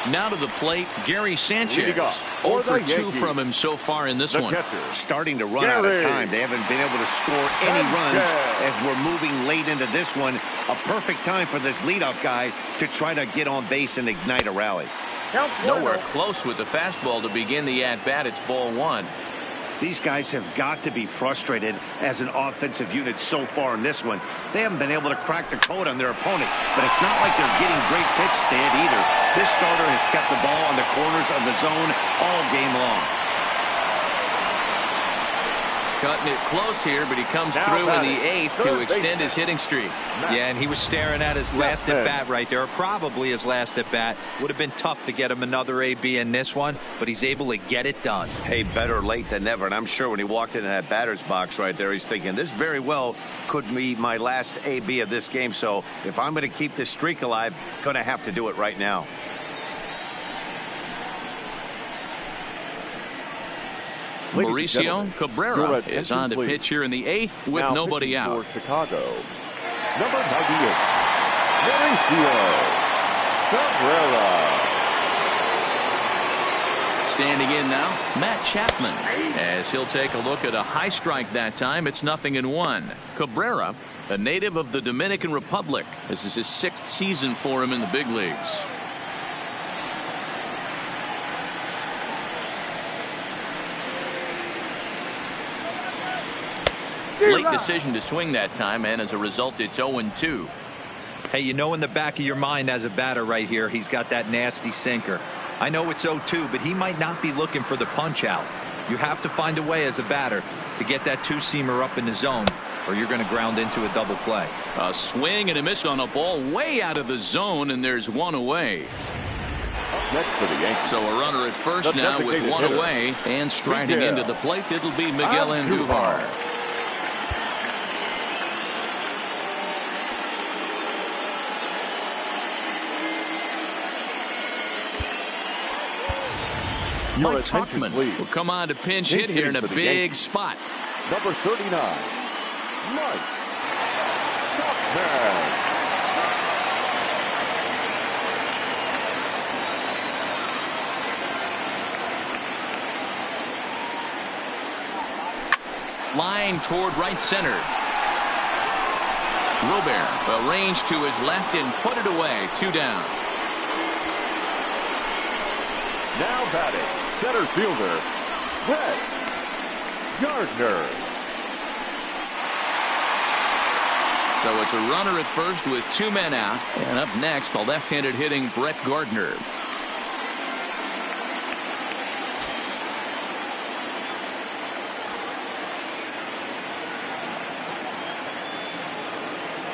Now to the plate, Gary Sanchez. 0 for 2 from him so far in this one. Starting to run out of time. They haven't been able to score any runs as we're moving late into this one. A perfect time for this leadoff guy to try to get on base and ignite a rally. Nowhere close with the fastball to begin the at-bat. It's ball 1. These guys have got to be frustrated as an offensive unit so far in this one. They haven't been able to crack the code on their opponent, but it's not like they're getting great pitch stand either. This starter has kept the ball on the corners of the zone all game long. cutting it close here, but he comes through in the 8th to extend his hitting streak. Yeah, and he was staring at his last at bat right there, or probably his last at bat. Would have been tough to get him another AB in this one, but he's able to get it done. Hey, better late than never. And I'm sure when he walked into that batter's box right there, he's thinking this very well could be my last AB of this game. So if I'm going to keep this streak alive, going to have to do it right now. Mauricio Cabrera is on the pitch here in the 8th with now nobody out. For Chicago, number 98, Mauricio Cabrera. Standing in now, Matt Chapman, as he'll take a look at a high strike that time. It's 0-1. Cabrera, a native of the Dominican Republic. This is his 6th season for him in the big leagues. Late decision to swing that time, and as a result, it's 0-2. Hey, you know in the back of your mind as a batter right here, he's got that nasty sinker. I know it's 0-2, but he might not be looking for the punch out. You have to find a way as a batter to get that two-seamer up in the zone, or you're going to ground into a double play. A swing and a miss on a ball way out of the zone, and there's one away. Next for the Yankees. So a runner at first now with one away, and striding into the plate, it'll be Miguel Andujar. Mike Tauchman will come on to pinch hit here in a big spot. Number 39, Mike Tauchman. Line toward right center. Robert arranged to his left and put it away. 2 down. Now batting, center fielder, Brett Gardner. So it's a runner at first with 2 men out. And up next, the left-handed hitting Brett Gardner.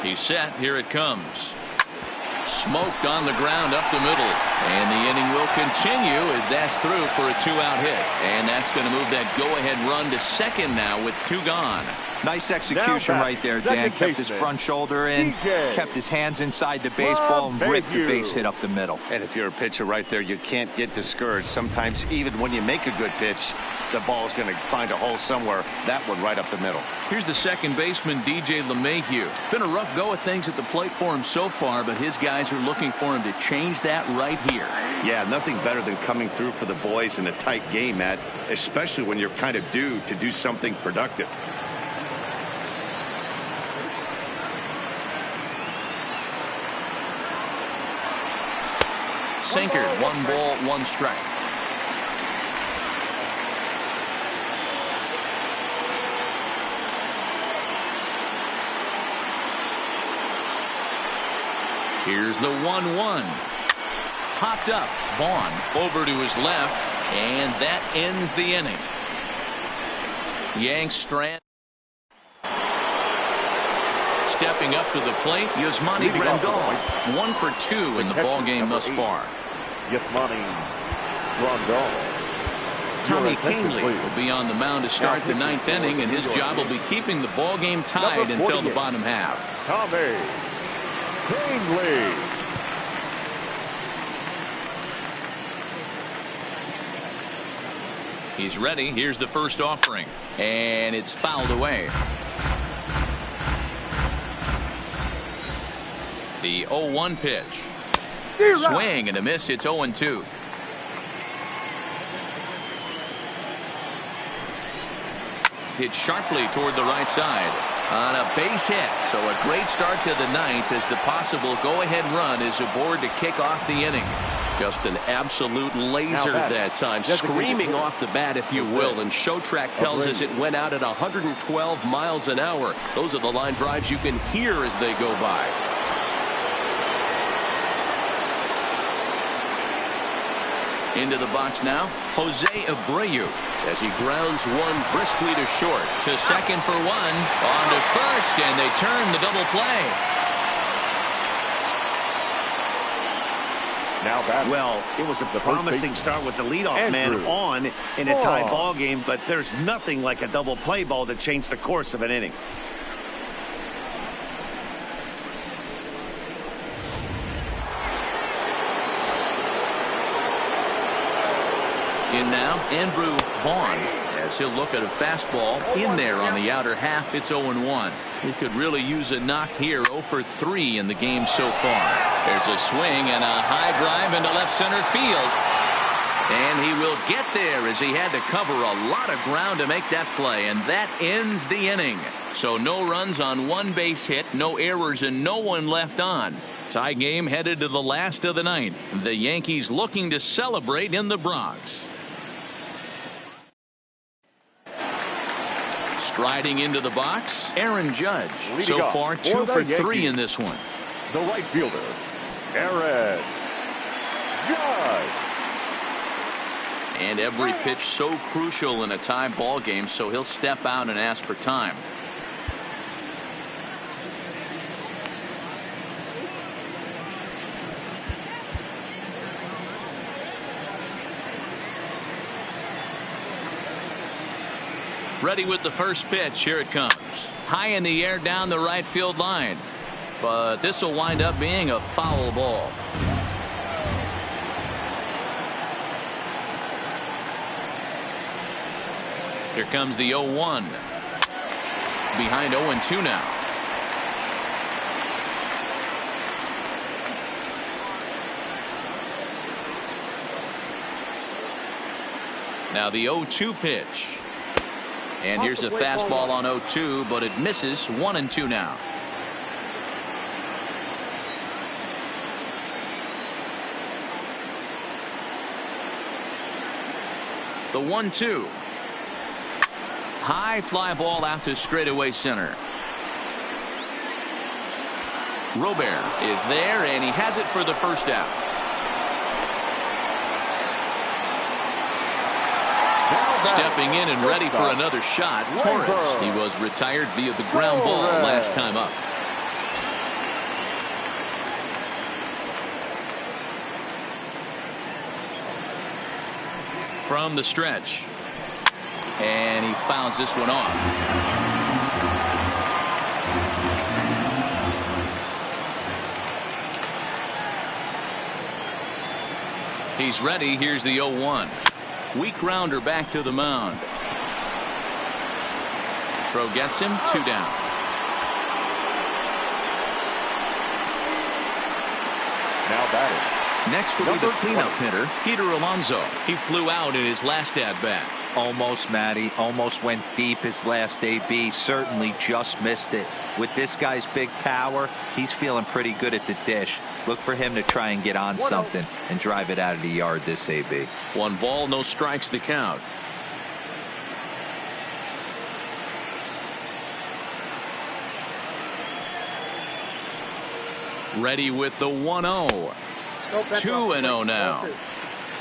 He's set. Here it comes. Smoked on the ground up the middle, and the inning will continue as that's through for a 2-out hit, and that's going to move that go-ahead run to second now with 2 gone. Nice execution right there, Dan. Kept his front shoulder in, kept his hands inside the baseball, and ripped the base hit up the middle. And if you're a pitcher right there, you can't get discouraged. Sometimes even when you make a good pitch, the ball is going to find a hole somewhere. That one right up the middle. Here's the second baseman, DJ LeMahieu. Been a rough go of things at the plate for him so far, but his guys are looking for him to change that right here. Yeah, nothing better than coming through for the boys in a tight game, Matt, especially when you're kind of due to do something productive. Sinkered, 1 ball, 1 strike. Here's the 1-1. Popped up. Vaughn over to his left, and that ends the inning. Yanks strand. Stepping up to the plate, Yasmani Grandal. 1 for 2 in the ball game thus far. Yasmani Grandal. Tommy Kahnle will be on the mound to start the 9th inning, and his job will be keeping the ball game tied until the bottom half. Tommy Kahnle. He's ready. Here's the first offering, and it's fouled away. The 0-1 pitch. Swing and a miss. It's 0-2. Hit sharply toward the right side on a base hit. So a great start to the 9th as the possible go-ahead run is aboard to kick off the inning. Just an absolute laser that time, screaming off the bat, if you will, and Showtrack tells us it went out at 112 miles an hour. Those are the line drives you can hear as they go by. Into the box now, Jose Abreu as he grounds one briskly to short. To second for one. On to first, and they turn the double play. Now back. Well, it was a promising start with the leadoff man on in a tie ball game, but there's nothing like a double play ball to change the course of an inning. In now, Andrew Vaughn, as he'll look at a fastball in there on the outer half. It's 0-1. He could really use a knock here. 0 for 3 in the game so far. There's a swing and a high drive into left center field. And he will get there as he had to cover a lot of ground to make that play. And that ends the inning. So no runs on one base hit, no errors, and no one left on. Tie game headed to the last of the ninth. The Yankees looking to celebrate in the Bronx. Striding into the box, Aaron Judge. So far, 2 for 3 in this one. The right fielder, Aaron Judge. And every pitch so crucial in a tie ball game, so he'll step out and ask for time. Ready with the first pitch. Here it comes. High in the air down the right field line. But this will wind up being a foul ball. Here comes the 0-1. Behind 0-2 now. Now the 0-2 pitch. And here's a fastball on 0-2, but it misses. 1-2 now. The 1-2. High fly ball out to straightaway center. Robert is there, and he has it for the first out. Stepping in and ready for another shot, Torres. He was retired via the ground ball last time up. From the stretch. And he fouls this one off. He's ready. Here's the 0-1. Weak grounder back to the mound. Throw gets him. 2 down. Now batting. Next will be the cleanup hitter, Peter Alonso. He flew out in his last at bat. Almost, Matty. Almost went deep his last AB. Certainly just missed it. With this guy's big power, he's feeling pretty good at the dish. Look for him to try and get on something and drive it out of the yard this AB. 1 ball, no strikes to count. Ready with the 1-0. 2-0 now.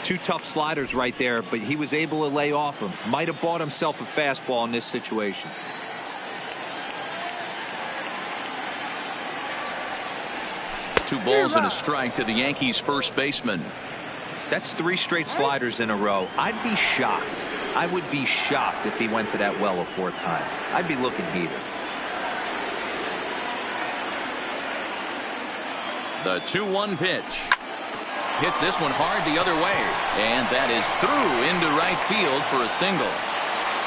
2 tough sliders right there, but he was able to lay off him. Might have bought himself a fastball in this situation. Two balls and a strike to the Yankees first baseman. That's 3 straight sliders in a row. I'd be shocked. I would be shocked if he went to that well a 4th time. I'd be looking heated. The 2-1 pitch. Hits this one hard the other way. And that is through into right field for a single.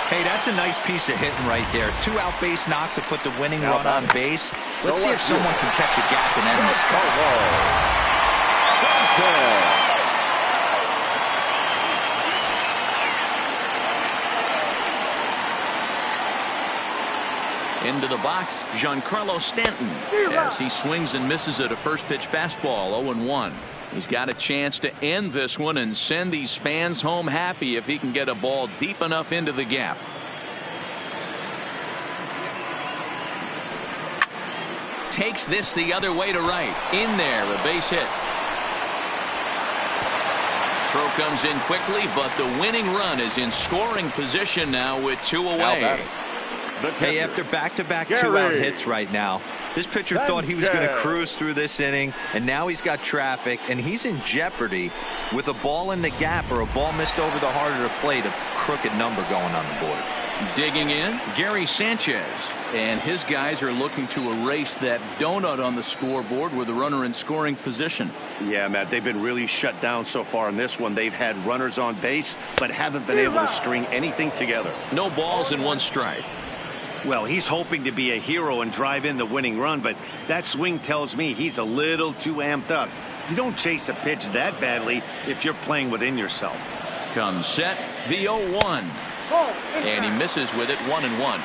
Hey, that's a nice piece of hitting right there. 2-out base knock to put the winning run on base. Let's see if someone can catch a gap and end this. Into the box, Giancarlo Stanton, as he swings and misses at a first pitch fastball. 0-1. He's got a chance to end this one and send these fans home happy if he can get a ball deep enough into the gap. Takes this the other way to right. In there, a base hit. Throw comes in quickly, but the winning run is in scoring position now with 2 away. Hey, after back-to-back two-out hits right now, this pitcher thought he was going to cruise through this inning, and now he's got traffic, and he's in jeopardy with a ball in the gap or a ball missed over the heart of the plate, a crooked number going on the board. Digging in, Gary Sanchez, and his guys are looking to erase that donut on the scoreboard with a runner in scoring position. Yeah, Matt, they've been really shut down so far in this one. They've had runners on base, but haven't been able to string anything together. No balls and 1 strike. Well, he's hoping to be a hero and drive in the winning run, but that swing tells me he's a little too amped up. You don't chase a pitch that badly if you're playing within yourself. Comes set, the 0-1. And he misses with it, 1-1.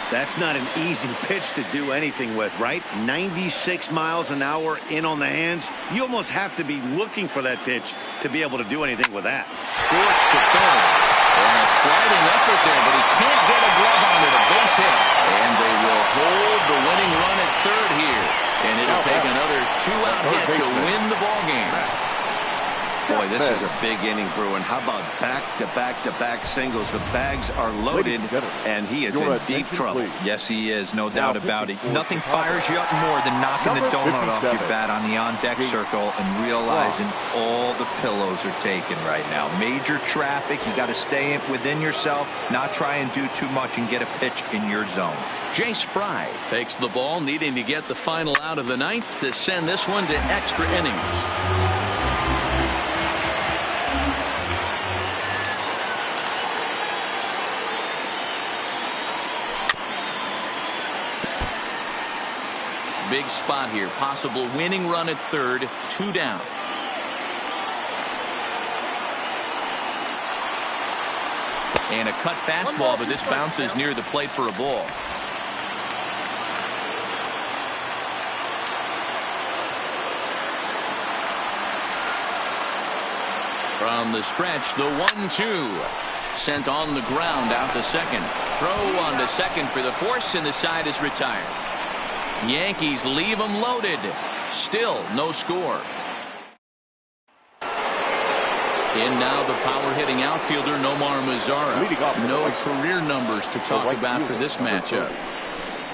That's not an easy pitch to do anything with, right? 96 miles an hour in on the hands. You almost have to be looking for that pitch to be able to do anything with that. Scorched to third. And a sliding effort there, but he can't get a glove on it. A base hit. And they will hold the winning run at third here. And it'll take another 2-out hit to win the ball game. Boy, this is a big inning, Bruin. How about back-to-back-to-back singles? The bags are loaded, and he is in deep trouble. Yes, he is, no doubt about it. Nothing fires you up more than knocking the donut off your bat on the on-deck circle and realizing all the pillows are taken right now. Major traffic. You got to stay within yourself, not try and do too much and get a pitch in your zone. Jay Spry takes the ball, needing to get the final out of the ninth to send this one to extra innings. Big spot here. Possible winning run at third. 2 down. And a cut fastball, but this bounces near the plate for a ball. From the stretch, the 1-2. Sent on the ground out to second. Throw on to second for the force, and the side is retired. Yankees leave them loaded. Still no score. In now the power-hitting outfielder Nomar Mazara. No career numbers to talk about for this matchup.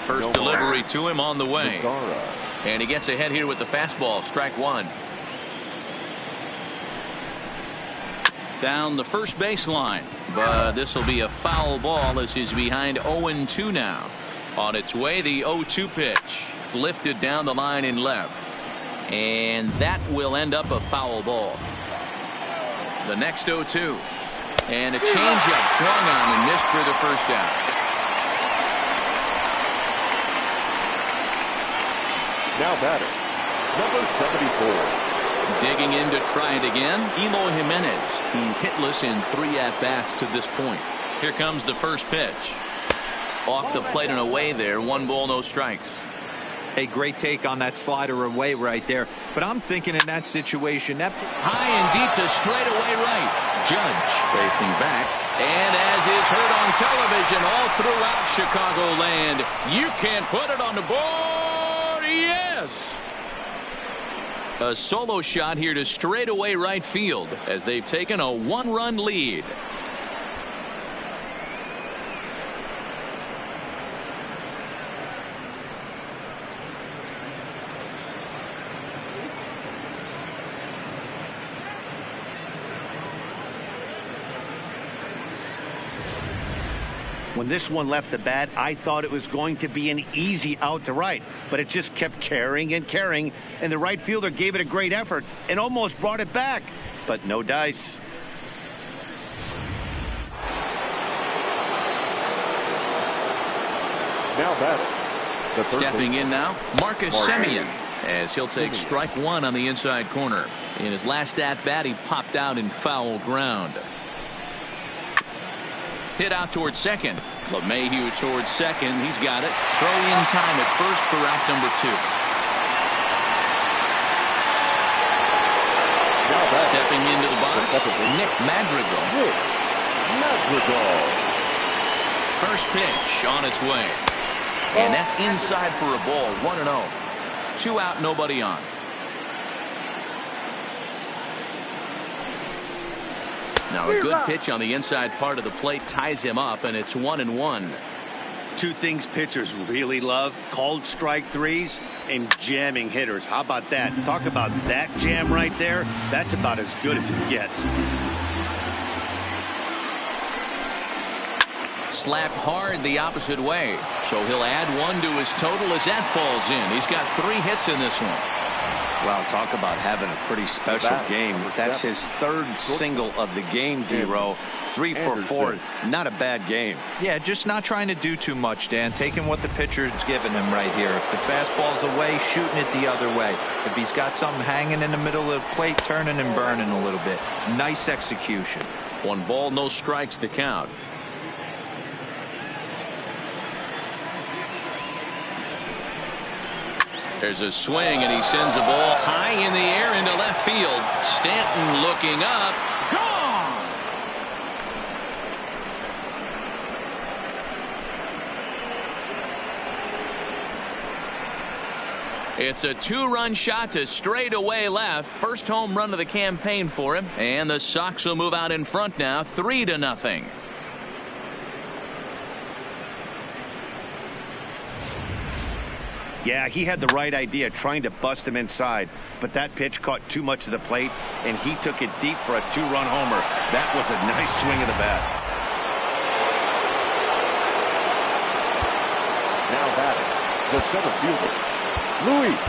First delivery to him on the way. And he gets ahead here with the fastball. Strike 1. Down the first baseline. But this will be a foul ball as he's behind 0-2 now. On its way, the 0-2 pitch. Lifted down the line in left. And that will end up a foul ball. The next 0-2. And a changeup swung on and missed for the first out. Now batter, number 74. Digging in to try it again, Eloy Jimenez. He's hitless in 3 at-bats to this point. Here comes the first pitch. Off the plate and away there. 1 ball, no strikes. Hey, great take on that slider away right there. But I'm thinking in that situation, that high and deep to straightaway right. Judge facing back. And as is heard on television all throughout Chicagoland, you can't put it on the board. Yes! A solo shot here to straightaway right field as they've taken a 1-run lead. When this one left the bat, I thought it was going to be an easy out to right, but it just kept carrying and carrying, and the right fielder gave it a great effort and almost brought it back, but no dice. Now batting. Stepping in now, Marcus Semien, as he'll take strike 1 on the inside corner. In his last at-bat, he popped out in foul ground. Hit out towards second. LeMahieu towards second. He's got it. Throw in time at first for out number 2. Stepping into the box, Nick Madrigal. First pitch on its way. And that's inside for a ball. 1-0. 2 out, nobody on. Now a good pitch on the inside part of the plate ties him up, and it's 1-1. Two things pitchers really love: called strike threes and jamming hitters. How about that? Talk about that jam right there. That's about as good as it gets. Slapped hard the opposite way, so he'll add one to his total as that falls in. He's got 3 hits in this one. Well, talk about having a pretty special game. That's his 3rd single of the game, D-Row. 3 for 4. Not a bad game. Yeah, just not trying to do too much, Dan. Taking what the pitcher's giving him right here. If the fastball's away, shooting it the other way. If he's got something hanging in the middle of the plate, turning and burning a little bit. Nice execution. 1 ball, no strikes to count. There's a swing, and he sends a ball high in the air into left field. Stanton looking up. Gone! It's a 2-run shot to straightaway left. First home run of the campaign for him. And the Sox will move out in front now, 3-0. Yeah, he had the right idea trying to bust him inside, but that pitch caught too much of the plate, and he took it deep for a 2-run homer. That was a nice swing of the bat. Now batting, the center fielder, Luis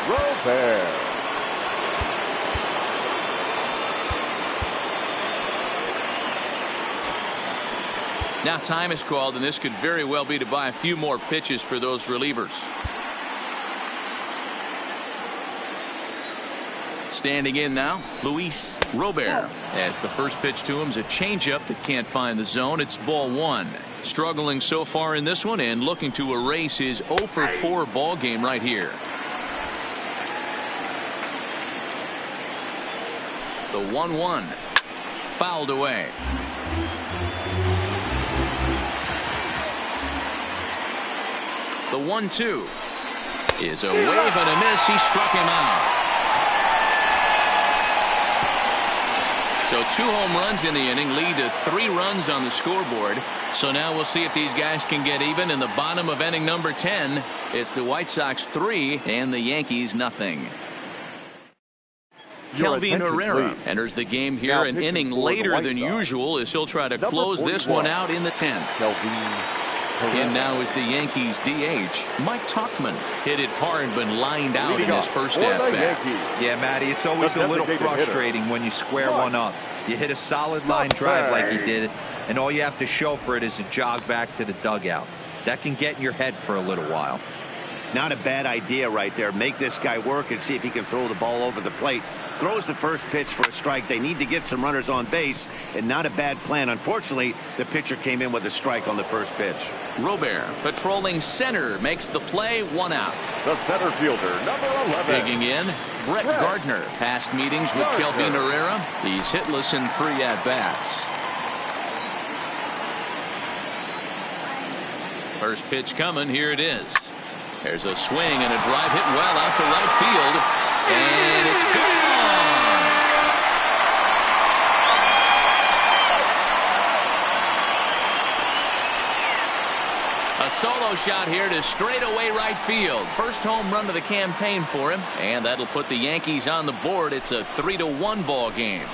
Robert. Now time is called, and this could very well be to buy a few more pitches for those relievers. Standing in now, Luis Robert. As the first pitch to him is a changeup that can't find the zone. It's ball 1. Struggling so far in this one and looking to erase his 0 for 4 ball game right here. The 1-1 fouled away. The 1-2 is a wave and a miss. He struck him out. So 2 home runs in the inning lead to 3 runs on the scoreboard. So now we'll see if these guys can get even in the bottom of inning number 10. It's the White Sox 3 and the Yankees nothing. Kelvin Herrera enters the game here an inning later than usual as he'll try to close this one out in the 10th. And now is the Yankees DH, Mike Tauchman. Hit it hard but lined out in his first at-bat. Yeah, Matty, it's always a little frustrating when you square one up. You hit a solid line drive like he did, and all you have to show for it is a jog back to the dugout. That can get in your head for a little while. Not a bad idea right there. Make this guy work and see if he can throw the ball over the plate. Throws the first pitch for a strike. They need to get some runners on base, and not a bad plan. Unfortunately, the pitcher came in with a strike on the first pitch. Robert patrolling center makes the play, 1 out. The center fielder, number 11. Digging in, Brett Gardner. Past meetings with Kelvin Herrera. He's hitless in 3 at-bats. First pitch coming. Here it is. There's a swing and a drive hit well out to right field. And it's gone. A solo shot here to straightaway right field. First home run of the campaign for him, and that'll put the Yankees on the board. It's a 3-1 ball game.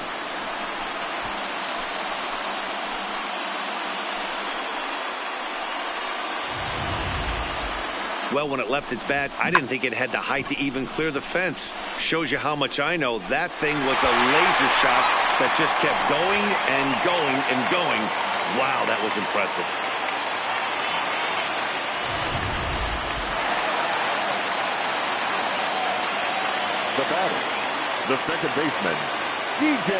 Well, when it left its bat, I didn't think it had the height to even clear the fence. Shows you how much I know. That thing was a laser shot that just kept going and going and going. Wow, that was impressive. The batter, the second baseman, DJ.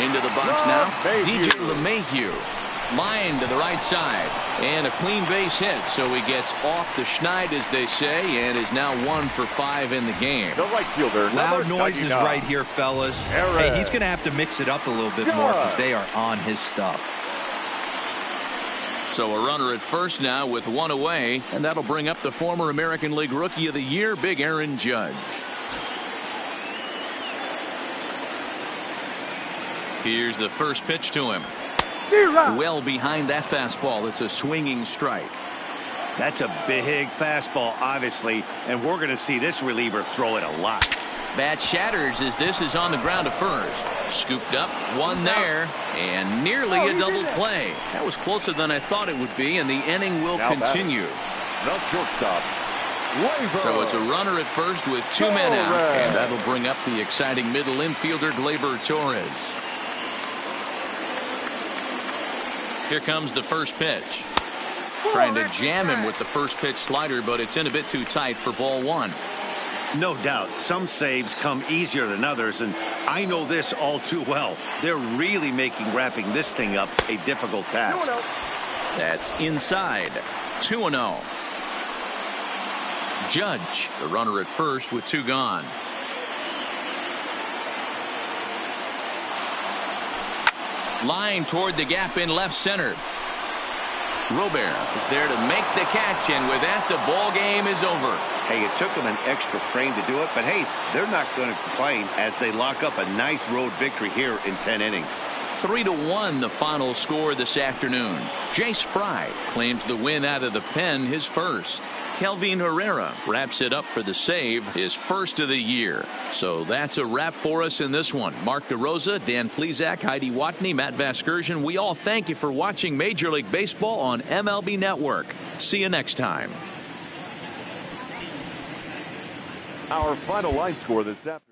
Into the box now, DJ LeMahieu. Line to the right side, and a clean base hit, so he gets off the schneid, as they say, and is now 1 for 5 in the game. The right fielder, loud noises right here, fellas. Hey, he's going to have to mix it up a little bit more because they are on his stuff. So a runner at first now with 1 away, and that'll bring up the former American League Rookie of the Year, Big Aaron Judge. Here's the first pitch to him. Well behind that fastball. It's a swinging strike. That's a big fastball, obviously, and we're going to see this reliever throw it a lot. Bat shatters as this is on the ground to first. Scooped up, one there, and nearly a double play. That was closer than I thought it would be, and the inning will continue. The shortstop, Gleyber. So it's a runner at first with 2 men out, and that'll bring up the exciting middle infielder Gleyber Torres. Here comes the first pitch. Trying to jam him with the first pitch slider, but it's in a bit too tight for ball one. No doubt, some saves come easier than others, and I know this all too well. They're really making wrapping this thing up a difficult task. That's inside. 2-0. Judge, the runner at first with 2 gone. Line toward the gap in left center. Robert is there to make the catch, and with that, the ball game is over. Hey, it took them an extra frame to do it, but hey, they're not going to complain as they lock up a nice road victory here in 10 innings. 3-1 the final score this afternoon. Jace Fry claims the win out of the pen, his first. Kelvin Herrera wraps it up for the save, his first of the year. So that's a wrap for us in this one. Mark DeRosa, Dan Plesac, Heidi Watney, Matt Vasgersian. We all thank you for watching Major League Baseball on MLB Network. See you next time. Our final line score this afternoon.